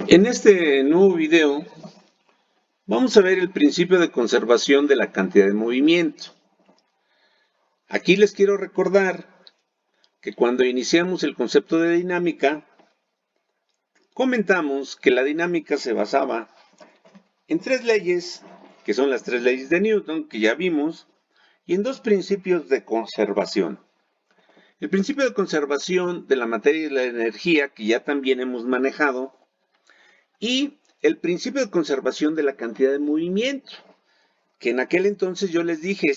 En este nuevo video vamos a ver el principio de conservación de la cantidad de movimiento. Aquí les quiero recordar que cuando iniciamos el concepto de dinámica, comentamos que la dinámica se basaba en tres leyes, que son las tres leyes de Newton, que ya vimos, y en dos principios de conservación. El principio de conservación de la materia y la energía, que ya también hemos manejado, y el principio de conservación de la cantidad de movimiento, que en aquel entonces yo les dije,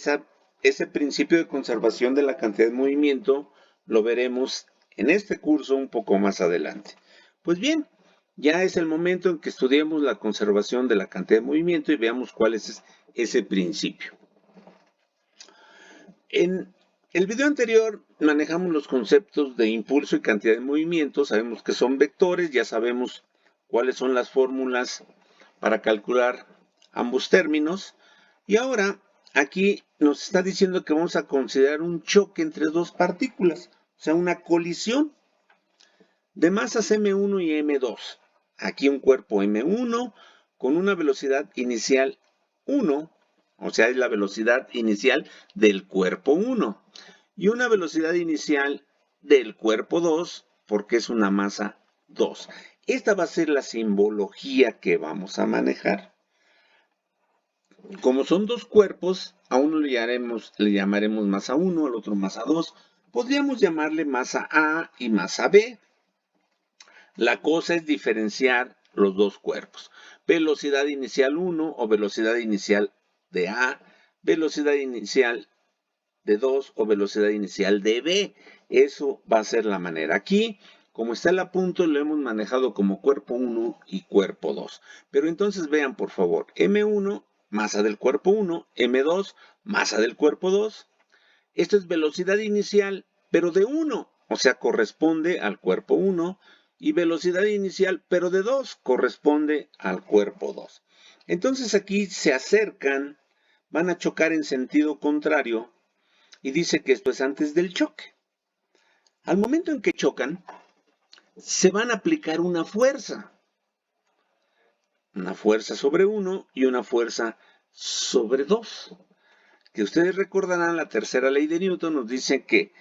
ese principio de conservación de la cantidad de movimiento lo veremos en este curso un poco más adelante. Pues bien, ya es el momento en que estudiemos la conservación de la cantidad de movimiento y veamos cuál es ese principio. En el video anterior manejamos los conceptos de impulso y cantidad de movimiento, sabemos que son vectores, ya sabemos cuáles son las fórmulas para calcular ambos términos. Y ahora aquí nos está diciendo que vamos a considerar un choque entre dos partículas, o sea, una colisión de masas m1 y m2. Aquí un cuerpo m1 con una velocidad inicial 1, o sea, es la velocidad inicial del cuerpo 1, y una velocidad inicial del cuerpo 2, porque es una masa 2. Esta va a ser la simbología que vamos a manejar. Como son dos cuerpos, a uno le llamaremos masa 1, al otro masa 2. Podríamos llamarle masa A y masa B. La cosa es diferenciar los dos cuerpos. Velocidad inicial 1 o velocidad inicial de A, velocidad inicial de 2 o velocidad inicial de B. Eso va a ser la manera. Aquí, como está el apunto, lo hemos manejado como cuerpo 1 y cuerpo 2. Pero entonces vean, por favor, M1, masa del cuerpo 1, M2, masa del cuerpo 2. Esto es velocidad inicial, pero de 1, o sea, corresponde al cuerpo 1, y velocidad inicial, pero de 2, corresponde al cuerpo 2. Entonces aquí se acercan, van a chocar en sentido contrario, y dice que esto es antes del choque. Al momento en que chocan, se van a aplicar una fuerza sobre 1 y una fuerza sobre 2. Que ustedes recordarán, la tercera ley de Newton nos dice que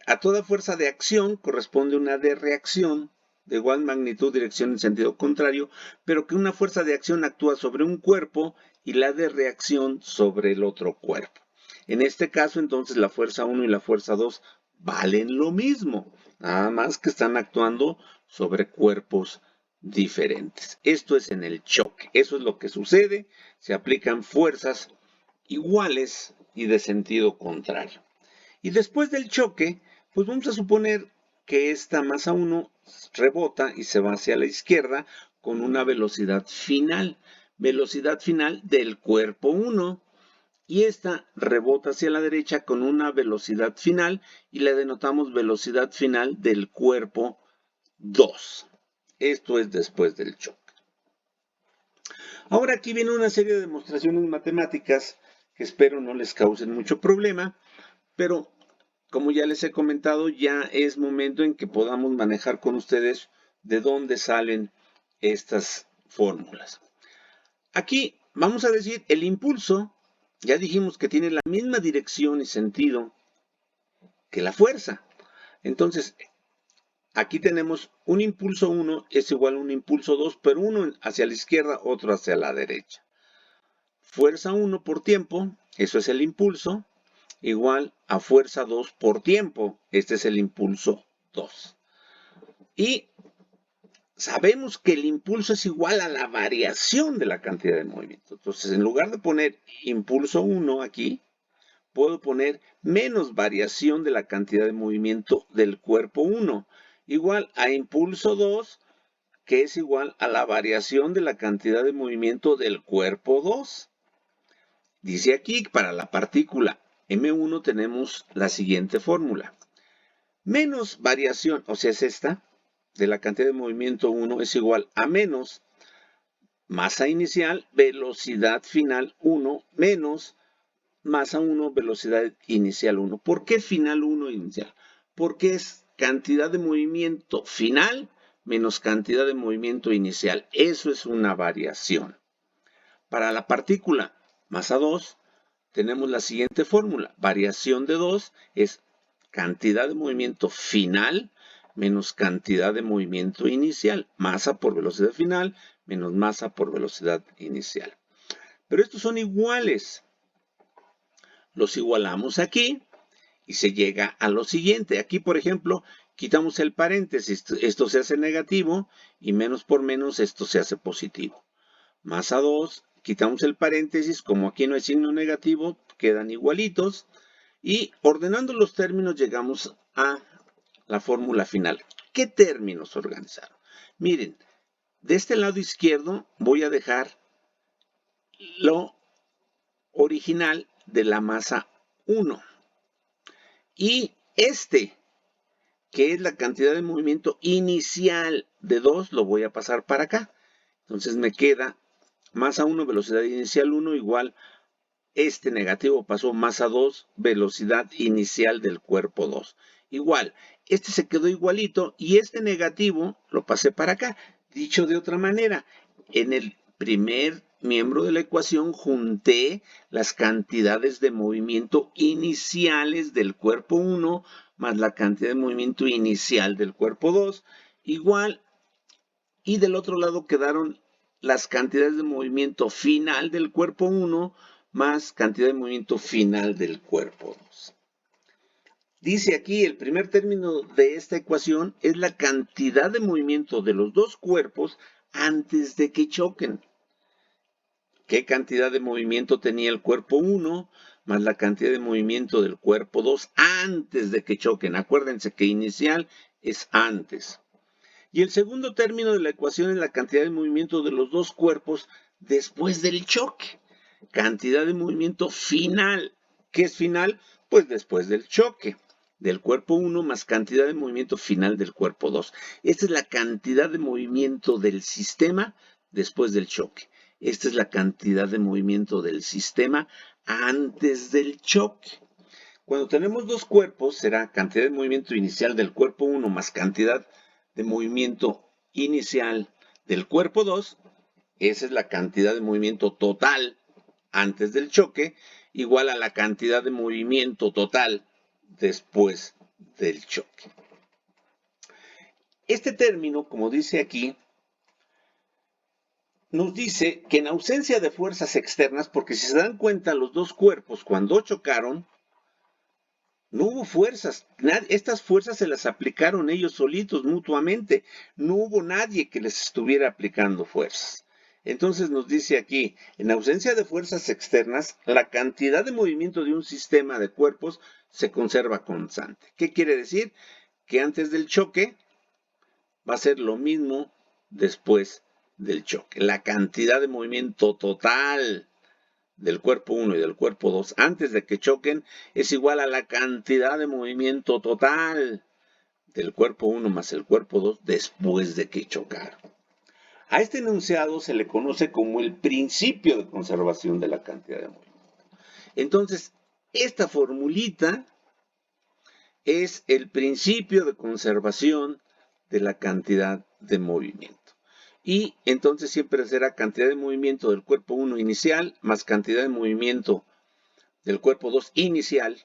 a toda fuerza de acción corresponde una de reacción de igual magnitud, dirección en sentido contrario, pero que una fuerza de acción actúa sobre un cuerpo y la de reacción sobre el otro cuerpo. En este caso, entonces, la fuerza 1 y la fuerza 2 valen lo mismo, nada más que están actuando sobre cuerpos diferentes. Esto es en el choque, eso es lo que sucede, se aplican fuerzas iguales y de sentido contrario. Y después del choque, pues vamos a suponer que esta masa 1 rebota y se va hacia la izquierda con una velocidad final del cuerpo 1, y esta rebota hacia la derecha con una velocidad final y le denotamos velocidad final del cuerpo 2. Esto es después del choque. Ahora aquí viene una serie de demostraciones matemáticas que espero no les causen mucho problema, pero como ya les he comentado, ya es momento en que podamos manejar con ustedes de dónde salen estas fórmulas. Aquí vamos a decir el impulso, ya dijimos que tiene la misma dirección y sentido que la fuerza. Entonces, aquí tenemos un impulso 1 es igual a un impulso 2, pero uno hacia la izquierda, otro hacia la derecha. Fuerza 1 por tiempo, eso es el impulso, igual a fuerza 2 por tiempo. Este es el impulso 2. Y sabemos que el impulso es igual a la variación de la cantidad de movimiento. Entonces, en lugar de poner impulso 1 aquí, puedo poner menos variación de la cantidad de movimiento del cuerpo 1, igual a impulso 2, que es igual a la variación de la cantidad de movimiento del cuerpo 2. Dice aquí, para la partícula M1 tenemos la siguiente fórmula. Menos variación, o sea, es esta, de la cantidad de movimiento 1 es igual a menos masa inicial, velocidad final 1, menos masa 1, velocidad inicial 1. ¿Por qué final 1 inicial? Porque es cantidad de movimiento final menos cantidad de movimiento inicial. Eso es una variación. Para la partícula masa 2, tenemos la siguiente fórmula. Variación de 2 es cantidad de movimiento final menos cantidad de movimiento inicial. Masa por velocidad final menos masa por velocidad inicial. Pero estos son iguales. Los igualamos aquí y se llega a lo siguiente. Aquí, por ejemplo, quitamos el paréntesis. Esto se hace negativo y menos por menos esto se hace positivo. Masa 2, quitamos el paréntesis. Como aquí no hay signo negativo, quedan igualitos. Y ordenando los términos llegamos a la fórmula final. ¿Qué términos organizaron? Miren, de este lado izquierdo voy a dejar lo original de la masa 1. Y este, que es la cantidad de movimiento inicial de 2, lo voy a pasar para acá. Entonces me queda masa 1, velocidad inicial 1 igual este negativo pasó masa 2, velocidad inicial del cuerpo 2. Igual, este se quedó igualito y este negativo lo pasé para acá. Dicho de otra manera, en el primer miembro de la ecuación junté las cantidades de movimiento iniciales del cuerpo 1 más la cantidad de movimiento inicial del cuerpo 2, igual, y del otro lado quedaron las cantidades de movimiento final del cuerpo 1 más cantidad de movimiento final del cuerpo 2. Dice aquí, el primer término de esta ecuación es la cantidad de movimiento de los dos cuerpos antes de que choquen. ¿Qué cantidad de movimiento tenía el cuerpo 1 más la cantidad de movimiento del cuerpo 2 antes de que choquen? Acuérdense que inicial es antes. Y el segundo término de la ecuación es la cantidad de movimiento de los dos cuerpos después del choque. Cantidad de movimiento final. ¿Qué es final? Pues después del choque del cuerpo 1 más cantidad de movimiento final del cuerpo 2. Esta es la cantidad de movimiento del sistema después del choque. Esta es la cantidad de movimiento del sistema antes del choque. Cuando tenemos dos cuerpos, será cantidad de movimiento inicial del cuerpo 1 más cantidad de movimiento inicial del cuerpo 2. Esa es la cantidad de movimiento total antes del choque, igual a la cantidad de movimiento total después del choque. Este término, como dice aquí, nos dice que en ausencia de fuerzas externas, porque si se dan cuenta, los dos cuerpos cuando chocaron, no hubo fuerzas. Estas fuerzas se las aplicaron ellos solitos mutuamente. No hubo nadie que les estuviera aplicando fuerzas. Entonces nos dice aquí, en ausencia de fuerzas externas, la cantidad de movimiento de un sistema de cuerpos se conserva constante. ¿Qué quiere decir? Que antes del choque va a ser lo mismo después del choque. La cantidad de movimiento total del cuerpo 1 y del cuerpo 2 antes de que choquen es igual a la cantidad de movimiento total del cuerpo 1 más el cuerpo 2 después de que chocaron. A este enunciado se le conoce como el principio de conservación de la cantidad de movimiento. Entonces, esta formulita es el principio de conservación de la cantidad de movimiento. Y entonces siempre será cantidad de movimiento del cuerpo 1 inicial más cantidad de movimiento del cuerpo 2 inicial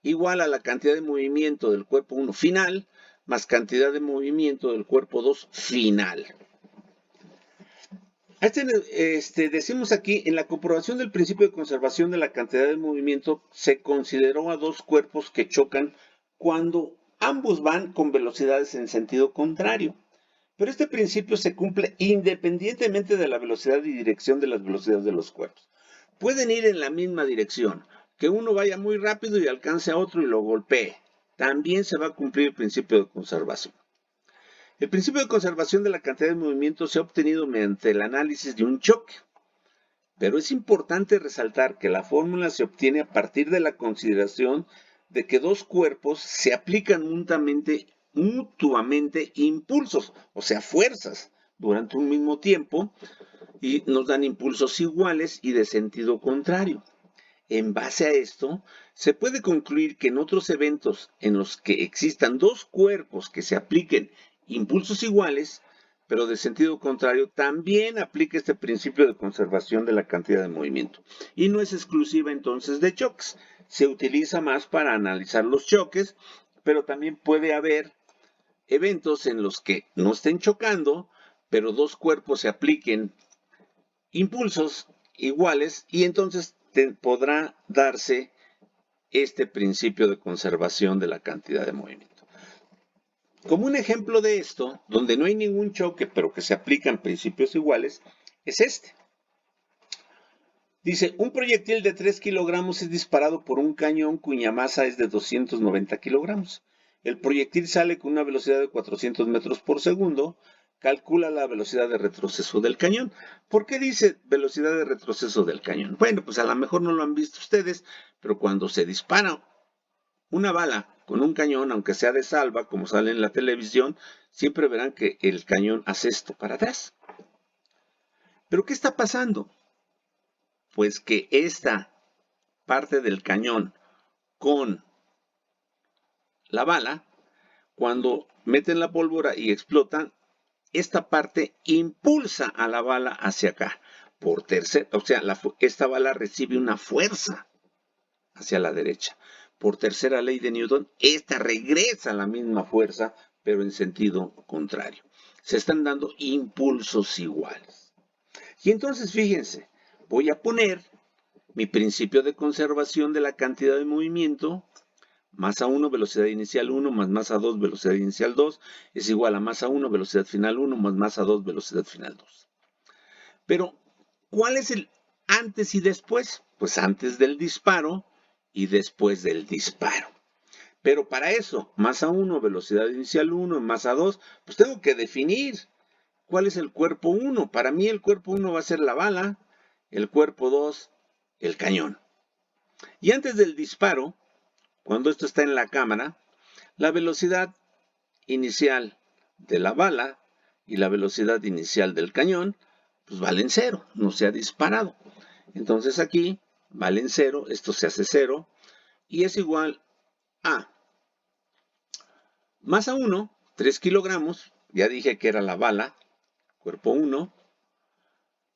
igual a la cantidad de movimiento del cuerpo 1 final más cantidad de movimiento del cuerpo 2 final. Decimos aquí, en la comprobación del principio de conservación de la cantidad de movimiento, se consideró a dos cuerpos que chocan cuando ambos van con velocidades en sentido contrario. Pero este principio se cumple independientemente de la velocidad y dirección de las velocidades de los cuerpos. Pueden ir en la misma dirección, que uno vaya muy rápido y alcance a otro y lo golpee. También se va a cumplir el principio de conservación. El principio de conservación de la cantidad de movimiento se ha obtenido mediante el análisis de un choque, pero es importante resaltar que la fórmula se obtiene a partir de la consideración de que dos cuerpos se aplican mutuamente impulsos, o sea, fuerzas, durante un mismo tiempo y nos dan impulsos iguales y de sentido contrario. En base a esto, se puede concluir que en otros eventos en los que existan dos cuerpos que se apliquen impulsos iguales, pero de sentido contrario, también aplica este principio de conservación de la cantidad de movimiento. Y no es exclusiva entonces de choques. Se utiliza más para analizar los choques, pero también puede haber eventos en los que no estén chocando, pero dos cuerpos se apliquen impulsos iguales y entonces podrá darse este principio de conservación de la cantidad de movimiento. Como un ejemplo de esto, donde no hay ningún choque, pero que se aplican principios iguales, es este. Dice, un proyectil de 3 kilogramos es disparado por un cañón cuya masa es de 290 kilogramos. El proyectil sale con una velocidad de 400 metros por segundo. Calcula la velocidad de retroceso del cañón. ¿Por qué dice velocidad de retroceso del cañón? Bueno, pues a lo mejor no lo han visto ustedes, pero cuando se dispara una bala con un cañón, aunque sea de salva, como sale en la televisión, siempre verán que el cañón hace esto para atrás. ¿Pero qué está pasando? Pues que esta parte del cañón con la bala, cuando meten la pólvora y explotan, esta parte impulsa a la bala hacia acá. Por tercera, o sea, esta bala recibe una fuerza hacia la derecha. Por tercera ley de Newton, esta regresa a la misma fuerza, pero en sentido contrario. Se están dando impulsos iguales. Y entonces, fíjense, voy a poner mi principio de conservación de la cantidad de movimiento. Masa 1, velocidad inicial 1, más masa 2, velocidad inicial 2, es igual a masa 1, velocidad final 1, más masa 2, velocidad final 2. Pero, ¿cuál es el antes y después? Pues antes del disparo y después del disparo. Pero para eso, masa 1, velocidad inicial 1, masa 2, pues tengo que definir cuál es el cuerpo 1. Para mí el cuerpo 1 va a ser la bala, el cuerpo 2, el cañón. Y antes del disparo, cuando esto está en la cámara, la velocidad inicial de la bala y la velocidad inicial del cañón, pues valen 0, no se ha disparado. Entonces aquí valen 0, esto se hace 0 y es igual a masa 1, 3 kilogramos, ya dije que era la bala, cuerpo 1,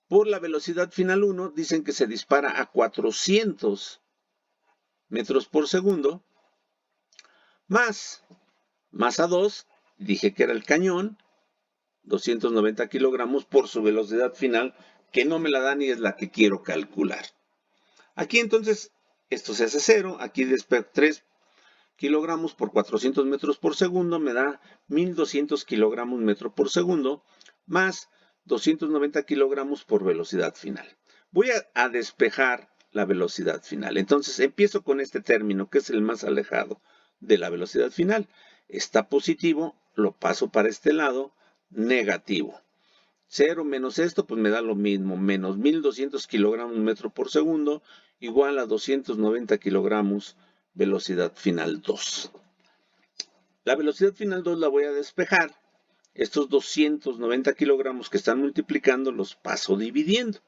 por la velocidad final 1, dicen que se dispara a 400 metros por segundo, más masa 2, dije que era el cañón, 290 kilogramos por su velocidad final, que no me la da ni es la que quiero calcular. Aquí entonces, esto se hace 0, aquí después 3 kilogramos por 400 metros por segundo me da 1200 kilogramos metro por segundo, más 290 kilogramos por velocidad final. Voy a despejar la velocidad final. Entonces empiezo con este término, que es el más alejado de la velocidad final. Está positivo, lo paso para este lado, negativo. 0 menos esto, pues me da lo mismo, menos 1200 kilogramos metro por segundo, igual a 290 kilogramos velocidad final 2. La velocidad final 2 la voy a despejar. Estos 290 kilogramos que están multiplicando los paso dividiendo.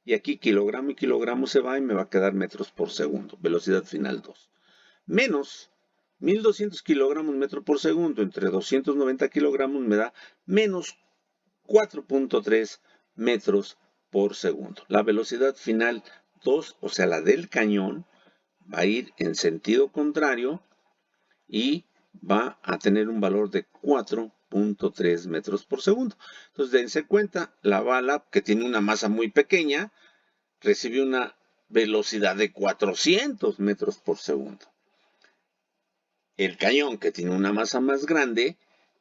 Y aquí kilogramo y kilogramo se va y me va a quedar metros por segundo, velocidad final 2. Menos 1200 kilogramos metro por segundo entre 290 kilogramos me da menos 4.3 metros por segundo. La velocidad final 2, o sea, la del cañón, va a ir en sentido contrario y va a tener un valor de 4.3 metros por segundo. Entonces, dense cuenta, la bala, que tiene una masa muy pequeña, recibe una velocidad de 400 metros por segundo. El cañón, que tiene una masa más grande,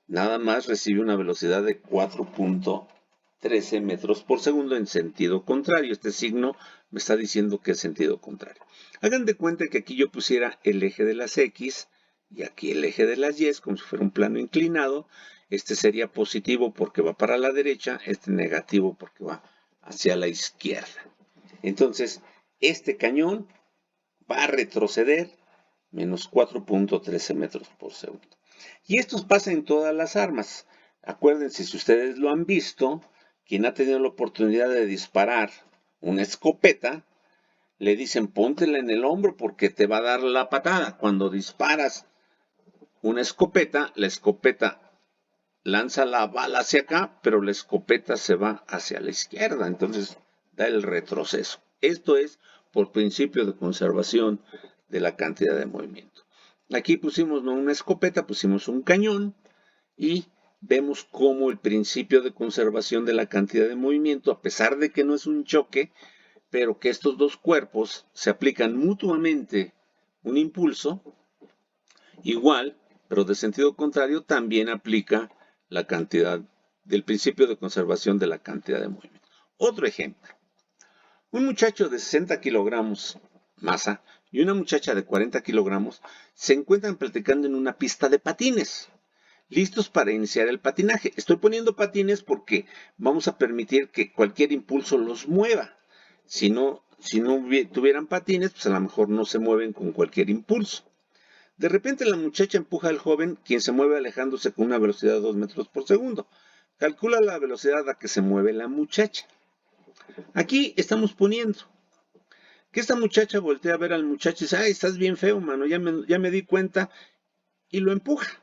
nada más recibe una velocidad de 4.13 metros por segundo en sentido contrario. Este signo me está diciendo que es sentido contrario. Hagan de cuenta que aquí yo pusiera el eje de las X y aquí el eje de las Y, como si fuera un plano inclinado. Este sería positivo porque va para la derecha, este negativo porque va hacia la izquierda. Entonces, este cañón va a retroceder menos 4.13 metros por segundo. Y esto pasa en todas las armas. Acuérdense, si ustedes lo han visto, quien ha tenido la oportunidad de disparar una escopeta, le dicen póntela en el hombro porque te va a dar la patada. Cuando disparas una escopeta, la escopeta lanza la bala hacia acá, pero la escopeta se va hacia la izquierda, entonces da el retroceso. Esto es por principio de conservación de la cantidad de movimiento. Aquí pusimos no una escopeta, pusimos un cañón y vemos cómo el principio de conservación de la cantidad de movimiento, a pesar de que no es un choque, pero que estos dos cuerpos se aplican mutuamente un impulso igual, pero de sentido contrario, también aplica la cantidad del principio de conservación de la cantidad de movimiento. Otro ejemplo. Un muchacho de 60 kilogramos masa y una muchacha de 40 kilogramos se encuentran practicando en una pista de patines, listos para iniciar el patinaje. Estoy poniendo patines porque vamos a permitir que cualquier impulso los mueva. Si no tuvieran patines, pues a lo mejor no se mueven con cualquier impulso. De repente la muchacha empuja al joven, quien se mueve alejándose con una velocidad de 2 metros por segundo. Calcula la velocidad a que se mueve la muchacha. Aquí estamos poniendo que esta muchacha voltea a ver al muchacho y dice, ay, estás bien feo, mano, ya me di cuenta, y lo empuja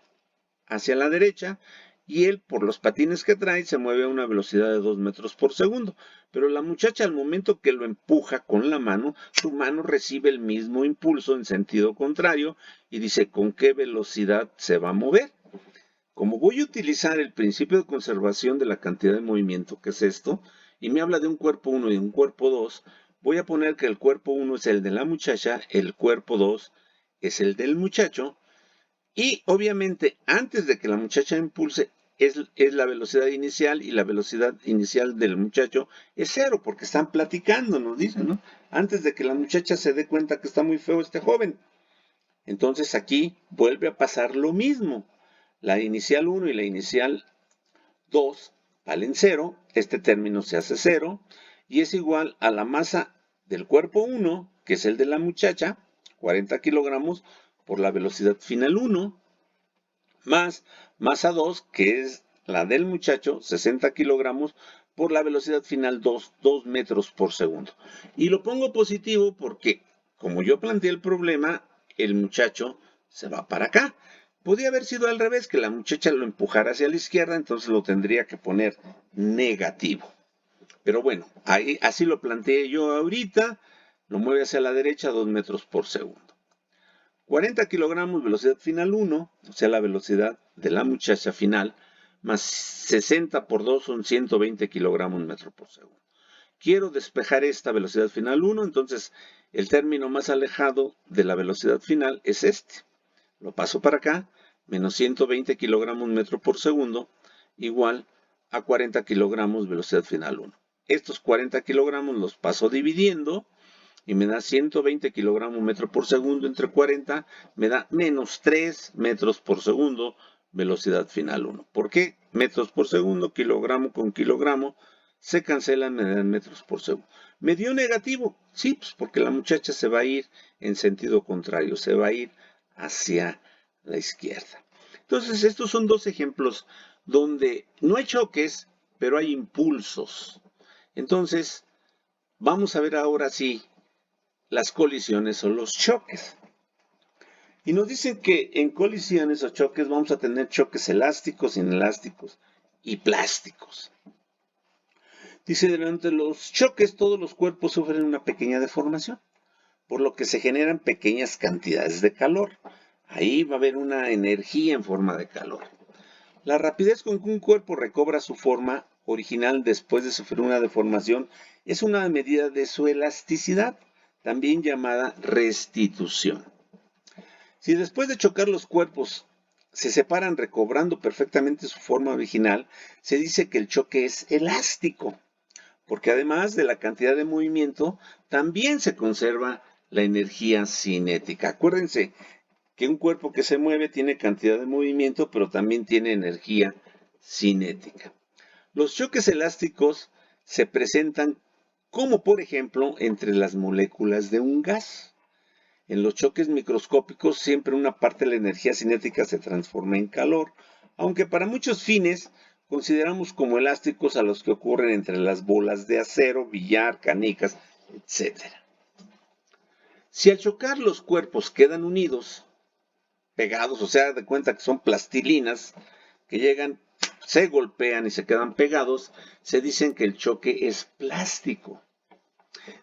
hacia la derecha, y él, por los patines que trae, se mueve a una velocidad de 2 metros por segundo. Pero la muchacha, al momento que lo empuja con la mano, su mano recibe el mismo impulso en sentido contrario y dice con qué velocidad se va a mover. Como voy a utilizar el principio de conservación de la cantidad de movimiento, que es esto, y me habla de un cuerpo 1 y un cuerpo 2, voy a poner que el cuerpo 1 es el de la muchacha, el cuerpo 2 es el del muchacho, y obviamente antes de que la muchacha impulse es la velocidad inicial, y la velocidad inicial del muchacho es 0 porque están platicando, nos dicen, ¿no? Antes de que la muchacha se dé cuenta que está muy feo este joven. Entonces aquí vuelve a pasar lo mismo. La inicial 1 y la inicial 2 valen 0, este término se hace 0 y es igual a la masa del cuerpo 1, que es el de la muchacha, 40 kilogramos, por la velocidad final 1, más masa 2, que es la del muchacho, 60 kilogramos, por la velocidad final 2 metros por segundo. Y lo pongo positivo porque, como yo planteé el problema, el muchacho se va para acá. Podría haber sido al revés, que la muchacha lo empujara hacia la izquierda, entonces lo tendría que poner negativo. Pero bueno, así lo planteé yo ahorita, lo mueve hacia la derecha 2 metros por segundo. 40 kilogramos, velocidad final 1, o sea, la velocidad de la muchacha final, más 60 por 2 son 120 kilogramos metro por segundo. Quiero despejar esta velocidad final 1, entonces el término más alejado de la velocidad final es este. Lo paso para acá, menos 120 kilogramos metro por segundo, igual a 40 kilogramos velocidad final 1. Estos 40 kilogramos los paso dividiendo, y me da 120 kilogramos metro por segundo entre 40, me da menos 3 metros por segundo, velocidad final 1. ¿Por qué? Metros por segundo, kilogramo con kilogramo, se cancelan, me dan metros por segundo. ¿Me dio negativo? Sí, pues porque la muchacha se va a ir en sentido contrario, se va a ir hacia la izquierda. Entonces, estos son dos ejemplos donde no hay choques, pero hay impulsos. Entonces, vamos a ver ahora sí las colisiones o los choques. Y nos dicen que en colisiones o choques vamos a tener choques elásticos, inelásticos y plásticos. Dice, durante los choques todos los cuerpos sufren una pequeña deformación, por lo que se generan pequeñas cantidades de calor. Ahí va a haber una energía en forma de calor. La rapidez con que un cuerpo recobra su forma original después de sufrir una deformación es una medida de su elasticidad, también llamada restitución. Si después de chocar los cuerpos se separan recobrando perfectamente su forma original, se dice que el choque es elástico, porque además de la cantidad de movimiento, también se conserva la energía cinética. Acuérdense que un cuerpo que se mueve tiene cantidad de movimiento, pero también tiene energía cinética. Los choques elásticos se presentan como por ejemplo entre las moléculas de un gas. En los choques microscópicos siempre una parte de la energía cinética se transforma en calor, aunque para muchos fines consideramos como elásticos a los que ocurren entre las bolas de acero, billar, canicas, etc. Si al chocar los cuerpos quedan unidos, pegados, o sea, de cuenta que son plastilinas, que llegan se golpean y se quedan pegados, se dicen que el choque es plástico.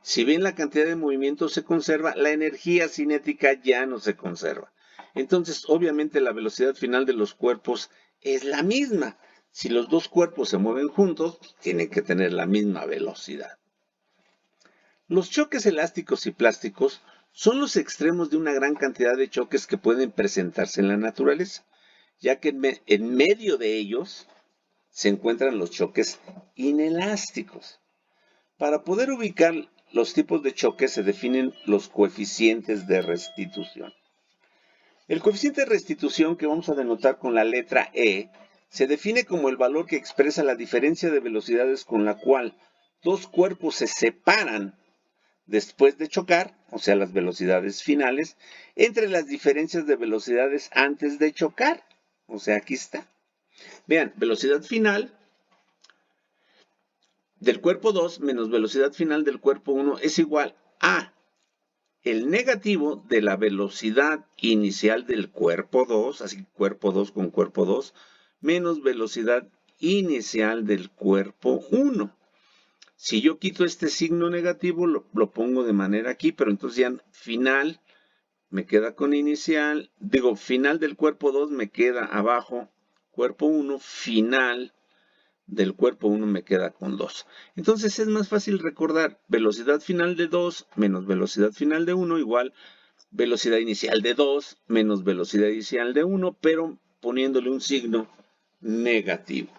Si bien la cantidad de movimiento se conserva, la energía cinética ya no se conserva. Entonces, obviamente, la velocidad final de los cuerpos es la misma. Si los dos cuerpos se mueven juntos, tienen que tener la misma velocidad. Los choques elásticos y plásticos son los extremos de una gran cantidad de choques que pueden presentarse en la naturaleza, ya que en medio de ellos se encuentran los choques inelásticos. Para poder ubicar los tipos de choques se definen los coeficientes de restitución. El coeficiente de restitución, que vamos a denotar con la letra E, se define como el valor que expresa la diferencia de velocidades con la cual dos cuerpos se separan después de chocar, o sea, las velocidades finales, entre las diferencias de velocidades antes de chocar. O sea, aquí está. Vean, velocidad final del cuerpo 2 menos velocidad final del cuerpo 1 es igual a el negativo de la velocidad inicial del cuerpo 2, así cuerpo 2 con cuerpo 2, menos velocidad inicial del cuerpo 1. Si yo quito este signo negativo, lo pongo de manera aquí, pero entonces ya final me queda con inicial, digo, final del cuerpo 2 me queda abajo, cuerpo 1, final del cuerpo 1 me queda con 2. Entonces es más fácil recordar velocidad final de 2 menos velocidad final de 1 igual velocidad inicial de 2 menos velocidad inicial de 1, pero poniéndole un signo negativo.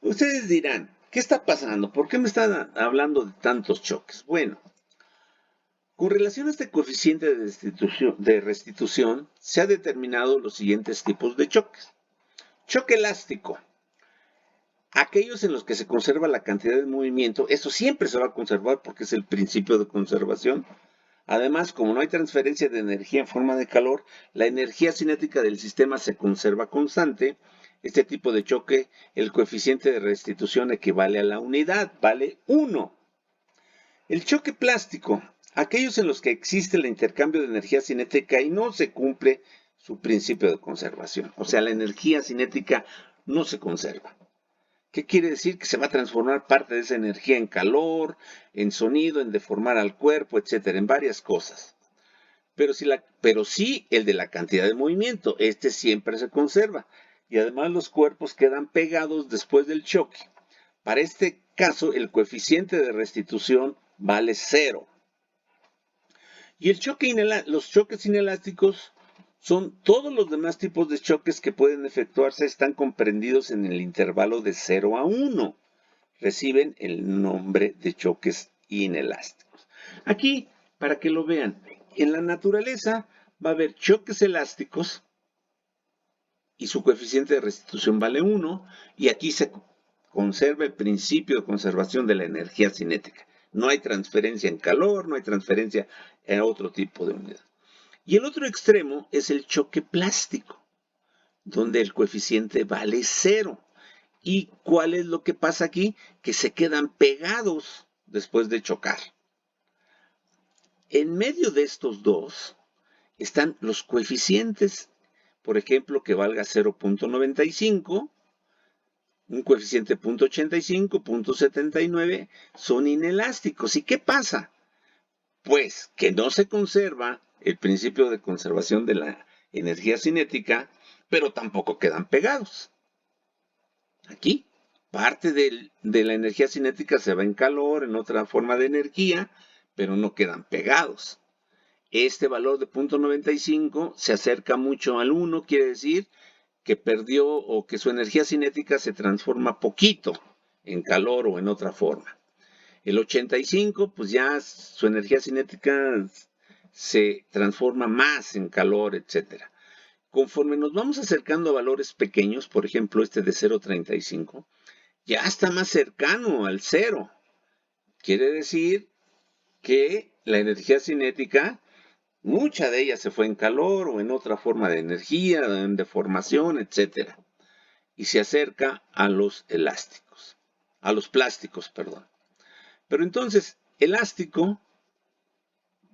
Ustedes dirán, ¿qué está pasando? ¿Por qué me están hablando de tantos choques? Bueno, con relación a este coeficiente de restitución, se ha determinado los siguientes tipos de choques. Choque elástico. Aquellos en los que se conserva la cantidad de movimiento, eso siempre se va a conservar porque es el principio de conservación. Además, como no hay transferencia de energía en forma de calor, la energía cinética del sistema se conserva constante. Este tipo de choque, el coeficiente de restitución equivale a la unidad, vale 1. El choque plástico, aquellos en los que existe el intercambio de energía cinética y no se cumple su principio de conservación. O sea, la energía cinética no se conserva. ¿Qué quiere decir? Que se va a transformar parte de esa energía en calor, en sonido, en deformar al cuerpo, etcétera, en varias cosas. Pero sí el de la cantidad de movimiento, este siempre se conserva. Y además los cuerpos quedan pegados después del choque. Para este caso, el coeficiente de restitución vale 0. Y los choques inelásticos son todos los demás tipos de choques que pueden efectuarse, están comprendidos en el intervalo de 0 a 1. Reciben el nombre de choques inelásticos. Aquí, para que lo vean, en la naturaleza va a haber choques elásticos y su coeficiente de restitución vale 1, y aquí se conserva el principio de conservación de la energía cinética. No hay transferencia en calor, no hay transferencia en otro tipo de unidad. Y el otro extremo es el choque plástico, donde el coeficiente vale 0. ¿Y cuál es lo que pasa aquí? Que se quedan pegados después de chocar. En medio de estos dos están los coeficientes, por ejemplo, que valga 0.95, un coeficiente 0.85, 0.79, son inelásticos. ¿Y qué pasa? Pues que no se conserva el principio de conservación de la energía cinética, pero tampoco quedan pegados. Aquí, parte de la energía cinética se va en calor, en otra forma de energía, pero no quedan pegados. Este valor de 0.95 se acerca mucho al 1, quiere decir que perdió o que su energía cinética se transforma poquito en calor o en otra forma. El 85, pues ya su energía cinética se transforma más en calor, etc. Conforme nos vamos acercando a valores pequeños, por ejemplo este de 0.35, ya está más cercano al 0. Quiere decir que la energía cinética, mucha de ella se fue en calor o en otra forma de energía, en deformación, etc. Y se acerca a los elásticos, a los plásticos, perdón. Pero entonces, elástico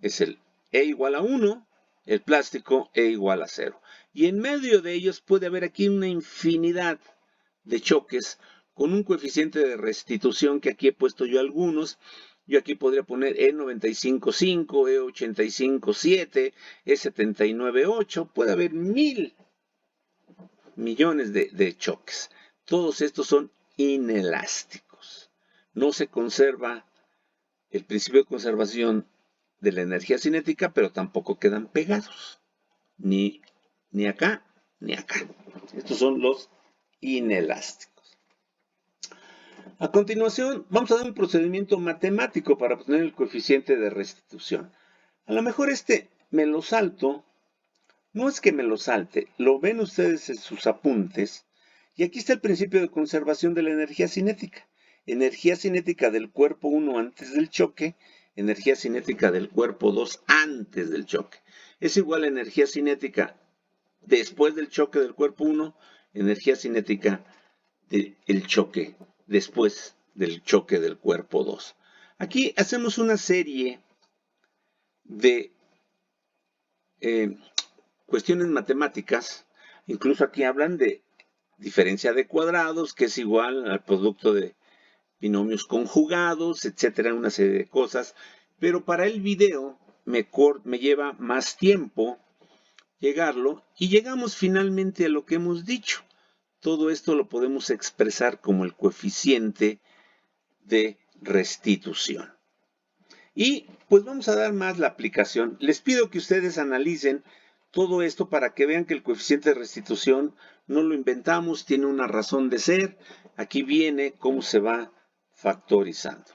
es el E igual a 1, el plástico E igual a 0. Y en medio de ellos puede haber aquí una infinidad de choques con un coeficiente de restitución que aquí he puesto yo algunos. Yo aquí podría poner E95.5, E85.7, E79.8. Puede haber 1000 millones de choques. Todos estos son inelásticos. No se conserva el principio de conservación de la energía cinética, pero tampoco quedan pegados. Ni acá, ni acá. Estos son los inelásticos. A continuación, vamos a dar un procedimiento matemático para obtener el coeficiente de restitución. A lo mejor este me lo salto. No es que me lo salte, lo ven ustedes en sus apuntes. Y aquí está el principio de conservación de la energía cinética. Energía cinética del cuerpo 1 antes del choque, energía cinética del cuerpo 2 antes del choque. Es igual a energía cinética después del choque del cuerpo 1, energía cinética del choque después del choque del cuerpo 2. Aquí hacemos una serie de cuestiones matemáticas. Incluso aquí hablan de diferencia de cuadrados, que es igual al producto de binomios conjugados, etcétera, una serie de cosas. Pero para el video me lleva más tiempo llegarlo y llegamos finalmente a lo que hemos dicho. Todo esto lo podemos expresar como el coeficiente de restitución. Y pues vamos a dar más la aplicación. Les pido que ustedes analicen todo esto para que vean que el coeficiente de restitución no lo inventamos, tiene una razón de ser. Aquí viene cómo se va factorizando.